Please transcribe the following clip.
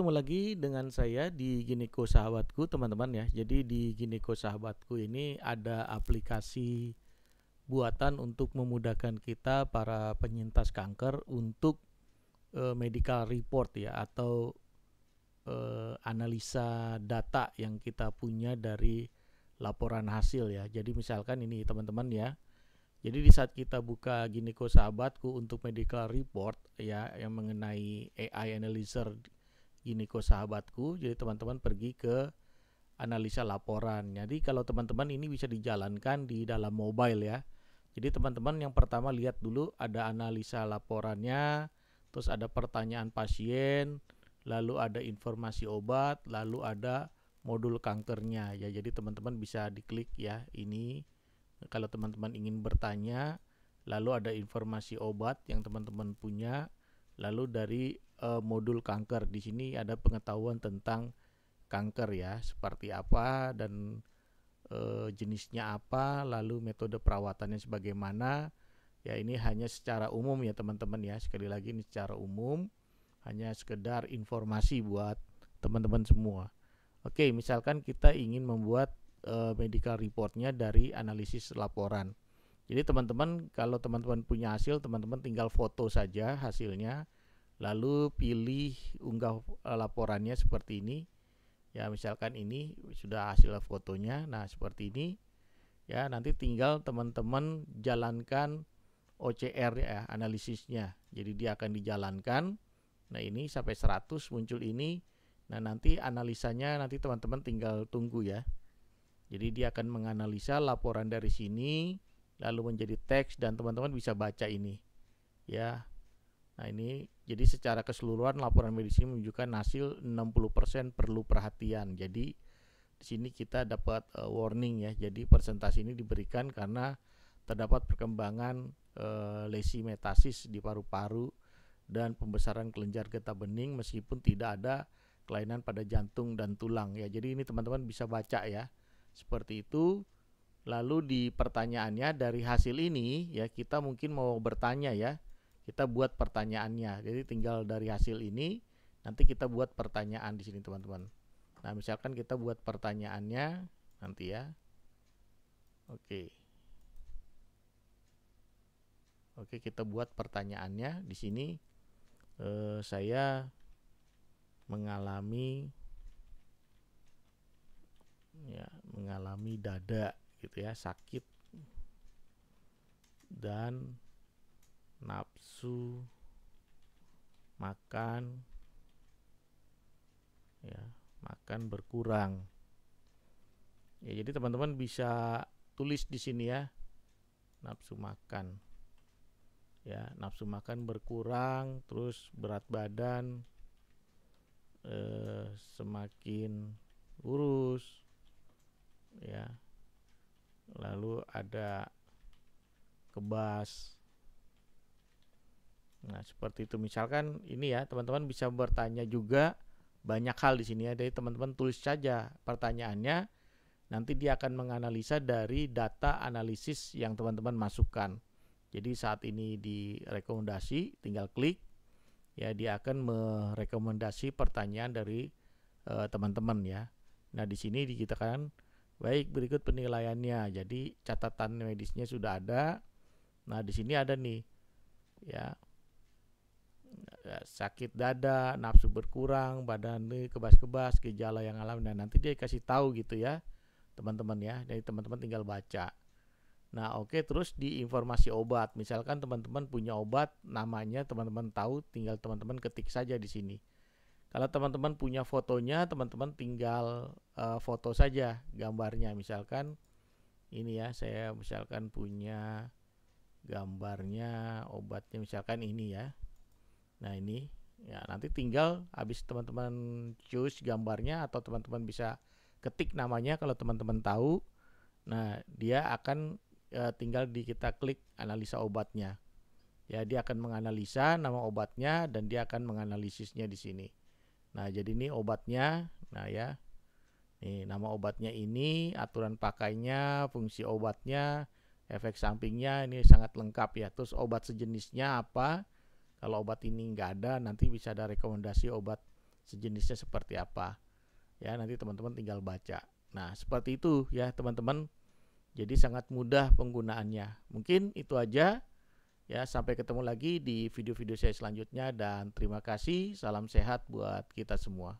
ketemu lagi dengan saya di Gineko Sahabatku, teman-teman ya. Jadi di Gineko Sahabatku ini ada aplikasi buatan untuk memudahkan kita para penyintas kanker untuk medical report ya, atau analisa data yang kita punya dari laporan hasil ya. Jadi misalkan ini teman-teman ya. Jadi di saat kita buka Gineko Sahabatku untuk medical report ya, yang mengenai AI analyzer Gineko Sahabatku, jadi teman-teman pergi ke analisa laporan. Jadi kalau teman-teman ini bisa dijalankan di dalam mobile ya. Jadi teman-teman yang pertama lihat dulu ada analisa laporannya, terus ada pertanyaan pasien, lalu ada informasi obat, lalu ada modul kankernya ya. Jadi teman-teman bisa diklik ya ini kalau teman-teman ingin bertanya, lalu ada informasi obat yang teman-teman punya, lalu dari modul kanker. Di sini ada pengetahuan tentang kanker ya, seperti apa dan jenisnya apa, lalu metode perawatannya sebagaimana. Ya ini hanya secara umum ya teman-teman ya. Sekali lagi ini secara umum, hanya sekedar informasi buat teman-teman semua. Oke, misalkan kita ingin membuat medical reportnya dari analisis laporan. Jadi teman-teman kalau teman-teman punya hasil, teman-teman tinggal foto saja hasilnya, lalu pilih unggah laporannya seperti ini. Ya misalkan ini sudah hasil fotonya, nah seperti ini. Ya nanti tinggal teman-teman jalankan OCR ya, analisisnya. Jadi dia akan dijalankan. Nah ini sampai 100 muncul ini. Nah nanti analisanya nanti teman-teman tinggal tunggu ya. Jadi dia akan menganalisa laporan dari sini lalu menjadi teks dan teman-teman bisa baca ini. Ya. Nah, ini jadi secara keseluruhan laporan medis ini menunjukkan hasil 60% perlu perhatian. Jadi di sini kita dapat warning ya. Jadi presentasi ini diberikan karena terdapat perkembangan lesi metasis di paru-paru dan pembesaran kelenjar getah bening meskipun tidak ada kelainan pada jantung dan tulang ya. Jadi ini teman-teman bisa baca ya. Seperti itu. Lalu di pertanyaannya dari hasil ini ya kita mungkin mau bertanya ya. Kita buat pertanyaannya. Jadi tinggal dari hasil ini nanti kita buat pertanyaan di sini teman-teman. Nah, misalkan kita buat pertanyaannya nanti ya. Oke. Oke, kita buat pertanyaannya di sini. Saya mengalami dada gitu ya, sakit dan nafsu makan ya, makan berkurang. Ya, jadi teman-teman bisa tulis di sini ya, nafsu makan. Ya, nafsu makan berkurang, terus berat badan semakin kurus ya, lalu ada kebas. Nah seperti itu. Misalkan ini ya teman-teman bisa bertanya juga banyak hal di sini ya. Jadi teman-teman tulis saja pertanyaannya, nanti dia akan menganalisa dari data analisis yang teman-teman masukkan. Jadi saat ini di rekomendasi tinggal klik ya, dia akan merekomendasi pertanyaan dari teman-teman ya. Nah di sini dikatakan baik, berikut penilaiannya. Jadi catatan medisnya sudah ada. Nah di sini ada nih ya, sakit dada, nafsu berkurang, badan kebas-kebas, gejala yang alami. Nah nanti dia kasih tahu gitu ya teman-teman ya. Jadi teman-teman tinggal baca. Nah oke, terus di informasi obat. Misalkan teman-teman punya obat, namanya teman-teman tahu, tinggal teman-teman ketik saja di sini. Kalau teman-teman punya fotonya, teman-teman tinggal foto saja gambarnya. Misalkan ini ya, saya misalkan punya gambarnya obatnya misalkan ini ya. Nah ini ya, nanti tinggal habis teman-teman choose gambarnya atau teman-teman bisa ketik namanya kalau teman-teman tahu. Nah dia akan tinggal kita klik analisa obatnya. Ya dia akan menganalisa nama obatnya dan dia akan menganalisisnya di sini. Nah jadi ini obatnya. Nah ya, nih nama obatnya ini, aturan pakainya, fungsi obatnya, efek sampingnya, ini sangat lengkap ya. Terus obat sejenisnya apa, kalau obat ini nggak ada nanti bisa ada rekomendasi obat sejenisnya seperti apa. Ya, nanti teman-teman tinggal baca. Nah, seperti itu ya teman-teman. Jadi sangat mudah penggunaannya. Mungkin itu aja. Ya, sampai ketemu lagi di video-video saya selanjutnya dan terima kasih. Salam sehat buat kita semua.